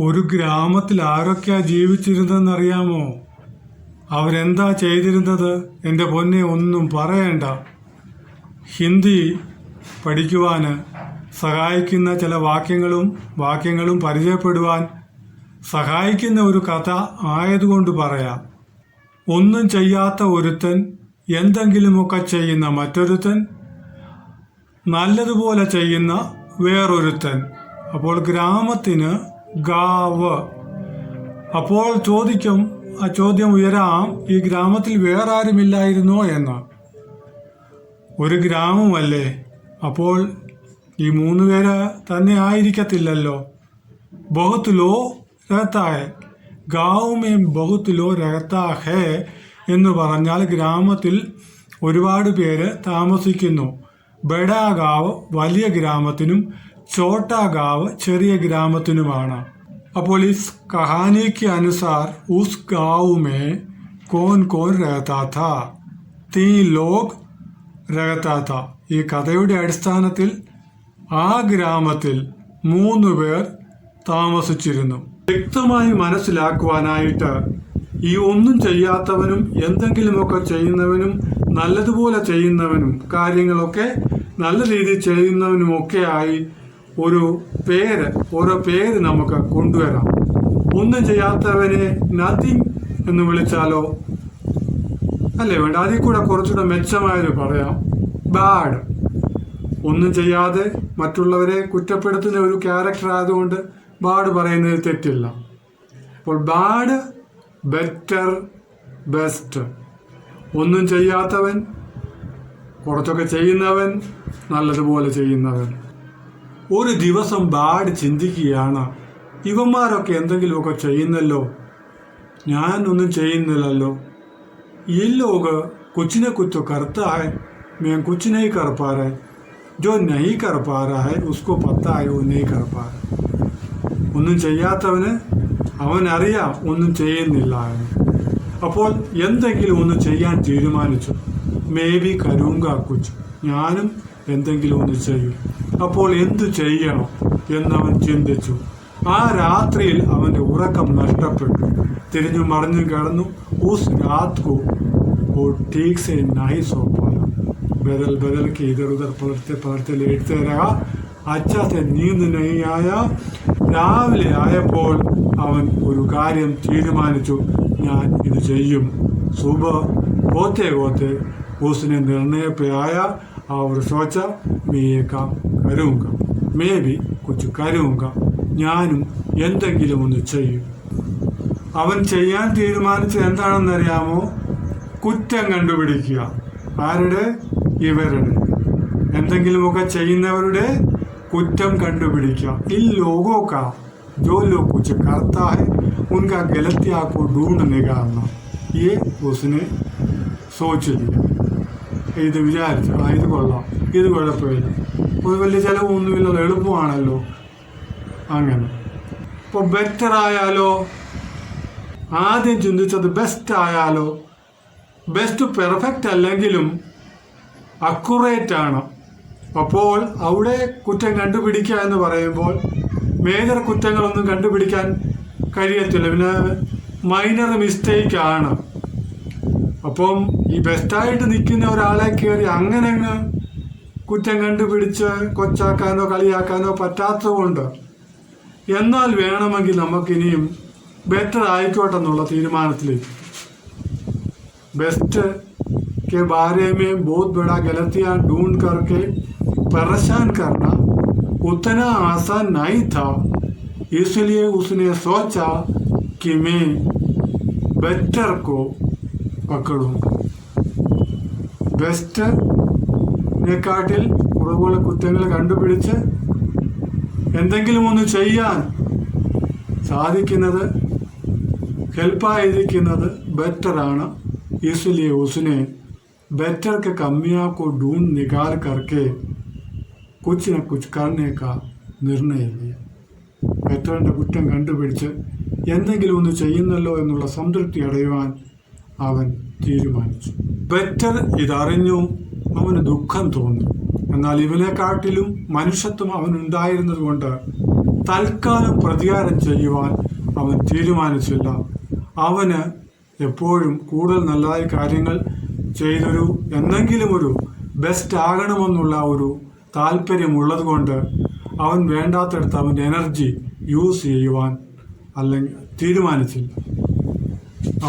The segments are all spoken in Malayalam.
ഒരു ഗ്രാമത്തിൽ ആരൊക്കെയാ ജീവിച്ചിരുന്നതെന്നറിയാമോ? അവരെന്താ ചെയ്തിരുന്നത്? എൻ്റെ പൊന്നെ, ഒന്നും പറയണ്ട. ഹിന്ദി പഠിക്കുവാൻ സഹായിക്കുന്ന ചില വാക്യങ്ങളും പരിചയപ്പെടുവാൻ സഹായിക്കുന്ന ഒരു കഥ ആയതുകൊണ്ട് പറയാം. ഒന്നും ചെയ്യാത്ത ഒരുത്തൻ, എന്തെങ്കിലുമൊക്കെ ചെയ്യുന്ന മറ്റൊരുത്തൻ, നല്ലതുപോലെ ചെയ്യുന്ന വേറൊരുത്തൻ. അപ്പോൾ ഗ്രാമത്തിന് ഗാവ്. അപ്പോൾ ആ ചോദ്യം ഉയരാം, ഈ ഗ്രാമത്തിൽ വേറെ ആരുമില്ലായിരുന്നോ എന്ന്. ഒരു ഗ്രാമമല്ലേ, അപ്പോൾ ഈ 3 പേര് തന്നെ ആയിരിക്കത്തില്ലല്ലോ. ബഹുത് ലോ രഹത്താ ഹൈ, ഗാവ് മേ ബഹുത് ലോ രഹത്താ ഹൈ എന്ന് പറഞ്ഞാൽ ഗ്രാമത്തിൽ ഒരുപാട് പേര് താമസിക്കുന്നു. ബഡാ ഗാവ് വലിയ ഗ്രാമത്തിനും ചോട്ടാ ഗാവ് ചെറിയ ഗ്രാമത്തിനുമാണ്. അപ്പോൾ ഇസ് കഹാനി के अनुसार उस गाँव में कौन कौन रहता था? 3 लोग रहता था. ഈ കഥയുടെ അടിസ്ഥാനത്തിൽ ആ ഗ്രാമത്തിൽ 3 പേർ താമസിച്ചിരുന്നു. വ്യക്തമായി മനസ്സിലാക്കുവാനായിട്ട് ഈ ഒന്നും ചെയ്യാത്തവനും എന്തെങ്കിലുമൊക്കെ ചെയ്യുന്നവനും നല്ലതുപോലെ ചെയ്യുന്നവനും കാര്യങ്ങളൊക്കെ നല്ല രീതിയിൽ ചെയ്യുന്നവനുമൊക്കെയായി ഓരോ പേര് നമുക്ക് കൊണ്ടുവരാം. ഒന്നും ചെയ്യാത്തവനെ നത്തിങ് എന്ന് വിളിച്ചാലോ? അല്ലേ വേണ്ട, അതിൽ കൂടെ കുറച്ചുകൂടെ മെച്ചമായൊരു പറയാം, ബാഡ്. ഒന്നും ചെയ്യാതെ മറ്റുള്ളവരെ കുറ്റപ്പെടുത്തുന്ന ഒരു ക്യാരക്ടർ ആയതുകൊണ്ട് ബാഡ് പറയുന്നതിൽ തെറ്റില്ല. അപ്പോൾ ബാഡ്, ബെറ്റർ, ബെസ്റ്റ്. ഒന്നും ചെയ്യാത്തവൻ, കുറച്ചൊക്കെ ചെയ്യുന്നവൻ, നല്ലതുപോലെ ചെയ്യുന്നവൻ. ഒരു ദിവസം ബാഡ് ചിന്തിക്കുകയാണ്, ഇവന്മാരൊക്കെ എന്തെങ്കിലുമൊക്കെ ചെയ്യുന്നല്ലോ, ഞാനൊന്നും ചെയ്യുന്നില്ലല്ലോ. ഈ ലോഗ് കുച്ചിനെ കുറ്റോ കറുത്ത ഹൈ, मैं कुछ नहीं कर पा रहा. जो नहीं कर पा रहा है उसको पता है वो नहीं कर पा रहा. ഒന്നും ചെയ്യാത്തവന് അവനറിയാം ഒന്നും ചെയ്യുന്നില്ല എന്ന്. അപ്പോൾ എന്തെങ്കിലും ഒന്ന് ചെയ്യാൻ തീരുമാനിച്ചു. മേ ബി കരൂങ്ക കുച്ച്, ഞാനും എന്തെങ്കിലും ഒന്ന് ചെയ്യും. അപ്പോൾ എന്തു ചെയ്യണം എന്നവൻ ചിന്തിച്ചു. ആ രാത്രിയിൽ അവൻ്റെ ഉറക്കം നഷ്ടപ്പെട്ടു. തിരിഞ്ഞു മറിഞ്ഞു കിടന്നു. ഉസ് രാത് കോ वो ठीक से नहीं सो पाया. बदल के इधर उधर पलटते लेटते रहा. अच्छा से नींद नहीं आया. രാവിലെ ആയപ്പോൾ അവൻ ഒരു കാര്യം തീരുമാനിച്ചു, ഞാൻ ഇത് ചെയ്യും. സുബ होते होते उसने निर्णय पे आया और सोचा मैं ये काम करूँगा, मैं भी कुछ करूँगा, ഞാനും എന്തെങ്കിലും ഒന്ന് ചെയ്യും. അവൻ ചെയ്യാൻ തീരുമാനിച്ചത് എന്താണെന്നറിയാമോ? കുറ്റം കണ്ടുപിടിക്കുക. ആരുടെ? ഇവരുടെ. എന്തെങ്കിലുമൊക്കെ ചെയ്യുന്നവരുടെ കുറ്റം കണ്ടുപിടിക്കുക. इन लोगों का जो लोग कुछ करता है उनका गलतियां को ढूंढ निकालना. ये उसने सोच लिया. ഇത് വിചാരിച്ചു, ഇത് കൊള്ളാം, ഇത് കുഴപ്പമില്ല, ഒരു വലിയ ചിലവൊന്നുമില്ലല്ലോ, എളുപ്പമാണല്ലോ. അങ്ങനെ. ഇപ്പോൾ ബെറ്റർ ആയാലോ? ആദ്യം ചിന്തിച്ചത് ബെസ്റ്റ് ആയാലോ? ബെസ്റ്റ് പെർഫെക്റ്റ് അല്ലെങ്കിലും അക്യുറേറ്റ് ആണ്. അപ്പോൾ അവിടെ കുറ്റം കണ്ടുപിടിക്കുക എന്ന് പറയുമ്പോൾ മേജർ കുറ്റങ്ങളൊന്നും കണ്ടുപിടിക്കാൻ കഴിയത്തില്ല, പിന്നെ മൈനർ മിസ്റ്റേക്കാണ്. അപ്പം ഈ ബെസ്റ്റായിട്ട് നിൽക്കുന്ന ഒരാളെ കയറി അങ്ങനെ അങ്ങ് കുറ്റം കണ്ടുപിടിച്ച് കൊച്ചാക്കാനോ കളിയാക്കാനോ പറ്റാത്തതുകൊണ്ട്, എന്നാൽ വേണമെങ്കിൽ നമുക്കിനിയും ബെറ്റർ ആയിക്കോട്ടെ എന്നുള്ള തീരുമാനത്തിലേക്ക്. बेस्ट के बारे में बहुत बड़ा गलतियां ढूंढ करके परेशान करना उतना आसान नहीं था. इसलिए उसने सोचा कि मैं बेटर को पकड़ूंगा. ബെസ്റ്റിനെക്കാട്ടിൽ കുറവുള്ള കുറ്റങ്ങൾ കണ്ടുപിടിച്ച് എന്തെങ്കിലും ഒന്ന് ചെയ്യാൻ സാധിക്കുന്നത്, ഹെൽപ്പായിരിക്കുന്നത് ബെറ്ററാണ്. इसलिए उसने बेटर के कमियों को ढूंढ निकाल करके कुछ न कुछ करने का निर्णय लिया. ബെറ്ററിൻ്റെ കുറ്റം കണ്ടുപിടിച്ച് എന്തെങ്കിലും ഒന്ന് ചെയ്യുന്നല്ലോ എന്നുള്ള സംതൃപ്തി അടയുവാൻ അവൻ തീരുമാനിച്ചു. ബെറ്റർ ഇതറിഞ്ഞു അവന് ദുഃഖം തോന്നി. എന്നാൽ ഇവനെക്കാട്ടിലും മനുഷ്യത്വം അവനുണ്ടായിരുന്നത് കൊണ്ട് തൽക്കാലം പ്രതികാരം ചെയ്യുവാൻ അവൻ തീരുമാനിച്ചില്ല. അവന് എപ്പോഴും കൂടുതൽ നല്ലതായി കാര്യങ്ങൾ ചെയ്തൊരു എന്തെങ്കിലും ഒരു ബെസ്റ്റ് ആകണമെന്നുള്ള ഒരു താല്പര്യമുള്ളത് കൊണ്ട് അവൻ വേണ്ടാത്തടത്ത് അവൻ്റെ എനർജി യൂസ് ചെയ്യുവാൻ അല്ലെങ്കിൽ തീരുമാനിച്ചില്ല.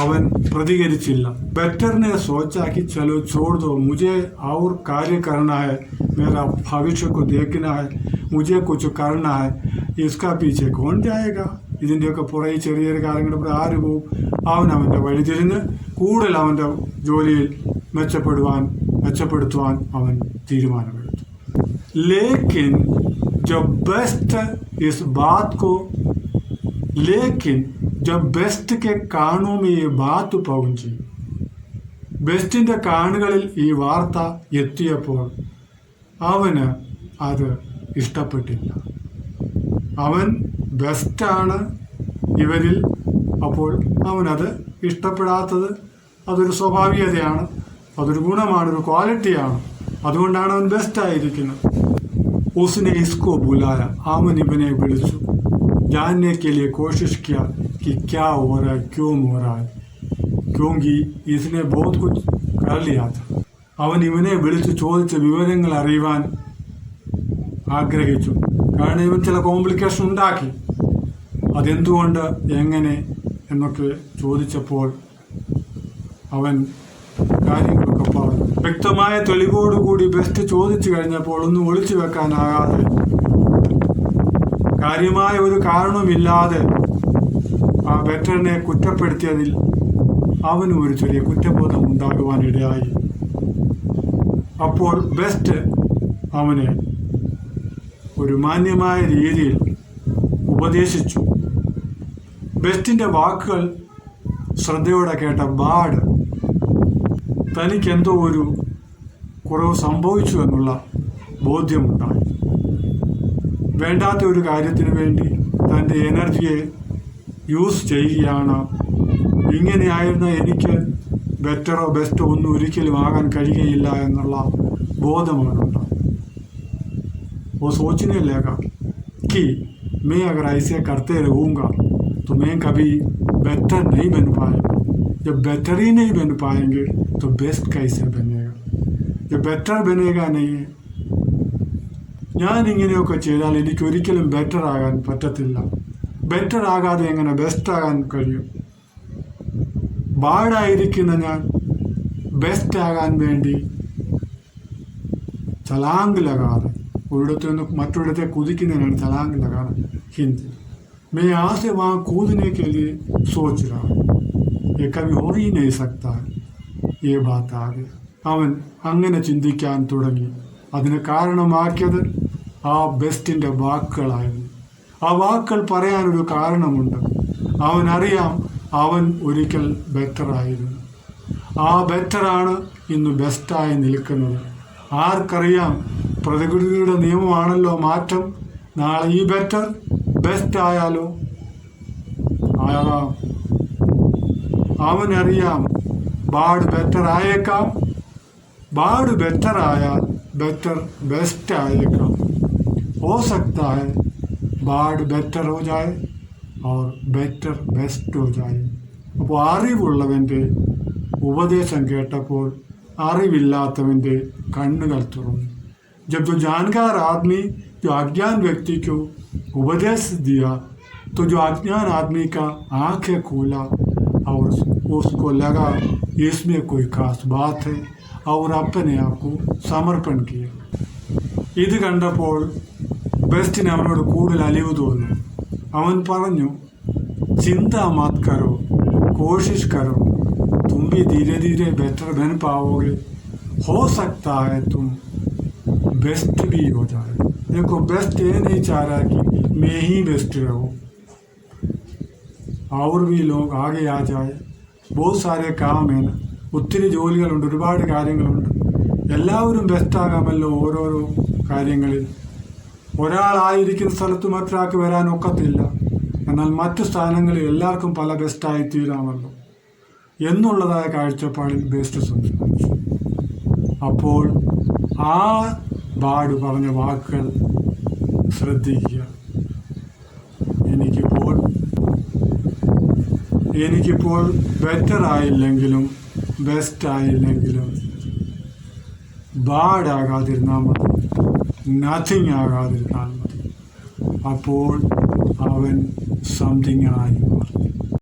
അവൻ പ്രതികരിച്ചില്ല. बेटर ने सोचा कि चलो छोड़ दो, मुझे और कार्य करना है, मेरा भविष्य को देखना है, मुझे कुछ करना है, इसका पीछे कौन जाएगा? ഇതിൻ്റെയൊക്കെ പുറകെ ചെറിയ ചെറിയ കാര്യങ്ങളുടെ പുറകെ ആര് പോവും? അവൻ്റെ വഴി തിരിഞ്ഞ് കൂടുതൽ അവൻ്റെ ജോലിയിൽ മെച്ചപ്പെടുത്തുവാൻ അവൻ തീരുമാനമെടുത്തു. लेकिन जब बेस्ट के कानों में ये बात पहुंची, ബെസ്റ്റിൻ്റെ കാണുകളിൽ ഈ വാർത്ത എത്തിയപ്പോൾ അവന് അത് ഇഷ്ടപ്പെട്ടില്ല. അവൻ ബെസ്റ്റാണ് ഇവരിൽ, അപ്പോൾ അവനത് ഇഷ്ടപ്പെടാത്തത് അതൊരു സ്വാഭാവികതയാണ്, അതൊരു ഗുണമാണ്, ഒരു ക്വാളിറ്റിയാണ്. അതുകൊണ്ടാണ് അവൻ ബെസ്റ്റായിരിക്കുന്നത്. उसने इसको बुलाया, അവൻ ഇവനെ വിളിച്ചു. जानने के लिए कोशिश किया कि क्या हो रहा है, क्यों हो रहा है, क्योंकि इसने बहुत कुछ कर लिया था. അവൻ ഇവനെ വിളിച്ച് ചോദിച്ച വിവരങ്ങൾ അറിയുവാൻ ആഗ്രഹിച്ചു. കാരണം ഇവൻ ചില കോംപ്ലിക്കേഷൻ ഉണ്ടാക്കി. അതെന്തുകൊണ്ട്, എങ്ങനെ എന്നൊക്കെ ചോദിച്ചപ്പോൾ അവൻ കാര്യങ്ങളൊക്കെ പറഞ്ഞു. വ്യക്തമായ തെളിവോടുകൂടി ബെസ്റ്റ് ചോദിച്ചു കഴിഞ്ഞപ്പോൾ ഒന്നും ഒളിച്ചു വെക്കാനാകാതെ, കാര്യമായ ഒരു കാരണവുമില്ലാതെ ആ ബെറ്ററിനെ കുറ്റപ്പെടുത്തിയതിൽ അവനും ഒരു ചെറിയ കുറ്റബോധം ഉണ്ടാകുവാനിടയായി. അപ്പോൾ ബെസ്റ്റ് അവനെ ഒരു മാന്യമായ രീതിയിൽ ഉപദേശിച്ചു. ബെസ്റ്റിൻ്റെ വാക്കുകൾ ശ്രദ്ധയോടെ കേട്ട ബാഡ് തനിക്കെന്തോ ഒരു കുറവ് സംഭവിച്ചു എന്നുള്ള ബോധ്യമുണ്ടായി. വേണ്ടാത്ത ഒരു കാര്യത്തിന് വേണ്ടി തൻ്റെ എനർജിയെ യൂസ് ചെയ്യുകയാണ്. ഇങ്ങനെയായിരുന്ന എനിക്ക് ബെറ്ററോ ബെസ്റ്റോ ഒന്നും ഒരിക്കലും ആകാൻ കഴിയുകയില്ല എന്നുള്ള ബോധമാണുണ്ടായി. वो सोचने लगा कि मैं अगर ऐसे करते रहूँगा तो मैं कभी बेटर नहीं बन पाएगा. जब बेटर ही नहीं बन पाएंगे तो बेस्ट कैसे बनेगा? जब बेटर बनेगा नहीं, ഞാൻ ഇങ്ങനെയൊക്കെ ചെയ്താൽ എനിക്ക് ഒരിക്കലും ബെറ്റർ ആകാൻ പറ്റത്തില്ല. ബെറ്റർ ആകാതെ എങ്ങനെ ബെസ്റ്റ് ആകാൻ കഴിയും? ബാഡായിരിക്കുന്ന ഞാൻ ബെസ്റ്റ് ആകാൻ വേണ്ടി ചലാങ്ക് ലഗാതെ, ഒരിടത്തു നിന്ന് മറ്റൊരിടത്തെ കുതിക്കുന്നതിനാണ് ചലാങ്ക് ലഗാना हिंदी. मैं यहाँ से वहाँ कूदने के लिए सोच रहा हूँ, ये कभी हो ही नहीं सकता है. ये बात आ गई. അവൻ അങ്ങനെ ചിന്തിക്കാൻ തുടങ്ങി. അതിന് കാരണമാക്കിയത് ആ ബെസ്റ്റിൻ്റെ വാക്കുകളായിരുന്നു. ആ വാക്കുകൾ പറയാനൊരു കാരണമുണ്ട്. അവനറിയാം അവൻ ഒരിക്കൽ ബെറ്ററായിരുന്നു. ആ ബെറ്ററാണ് ഇന്ന് ബെസ്റ്റായി നിൽക്കുന്നത്. ആർക്കറിയാം, പ്രകൃതിയുടെ നിയമമാണല്ലോ മാറ്റം. നാളെ ഈ ബെറ്റർ ബെസ്റ്റ് ആയാലോ ആകാം. അവനറിയാം ബാഡ് ബെറ്റർ ആയേക്കാം, ബാഡ് ബെറ്റർ ആയാൽ बेटर बेस्ट आएगा. हो सकता है बाड बेटर हो जाए और बेटर बेस्ट हो जाए. അപ്പോൾ അറിവുള്ളവൻ്റെ ഉപദേശം കേട്ടപ്പോൾ അറിവില്ലാത്തവൻ്റെ കണ്ണുകൾ തുറന്നു. जब जो जानकार आदमी जो अज्ञान व्यक्ति को उपदेश दिया तो जो अज्ञान आदमी का आंखें खोला और उसको लगा इसमें कोई खास बात है और अपने आप को സമർപ്പൺ किया. ഇത് കണ്ടപ്പോൾ ബെസ്റ്റിന് അവനോട് കൂടുതൽ അലിവ് തോന്നി. അവൻ പറഞ്ഞു, चिंता मत करो, कोशिश करो, तुम भी धीरे धीरे बेटर बन पाओगे. हो सकता है तुम बेस्ट भी हो जाए. देखो बेस्ट ये नहीं चाह रहा कि मैं ही बेस्ट रहूँ, और भी लोग आगे आ जाए. बहुत सारे काम है ना, ഒത്തിരി ജോലികളുണ്ട്, ഒരുപാട് കാര്യങ്ങളുണ്ട്. എല്ലാവരും ബെസ്റ്റാകാമല്ലോ ഓരോരോ കാര്യങ്ങളിൽ. ഒരാളായിരിക്കുന്ന സ്ഥലത്ത് മറ്റൊരാൾക്ക് വരാനൊക്കത്തില്ല. എന്നാൽ മറ്റു സ്ഥാനങ്ങളിൽ എല്ലാവർക്കും പല ബെസ്റ്റായി തീരാമല്ലോ എന്നുള്ളതായ കാഴ്ചപ്പാടിൽ ബെസ്റ്റ് സംസാരിച്ചു. അപ്പോൾ ആ ബാഡ് പറഞ്ഞ വാക്കുകൾ ശ്രദ്ധിക്കുക. എനിക്കിപ്പോൾ ബെറ്റർ ആയില്ലെങ്കിലും ബെസ്റ്റ് ആയില്ലെങ്കിലും ബാഡ് ആകാതിരുന്നാൽ മതി, നത്തിങ് ആകാതിരുന്നാൽ മതി. അപ്പോൾ അവൻ സംതിങ് ആയി മാറും.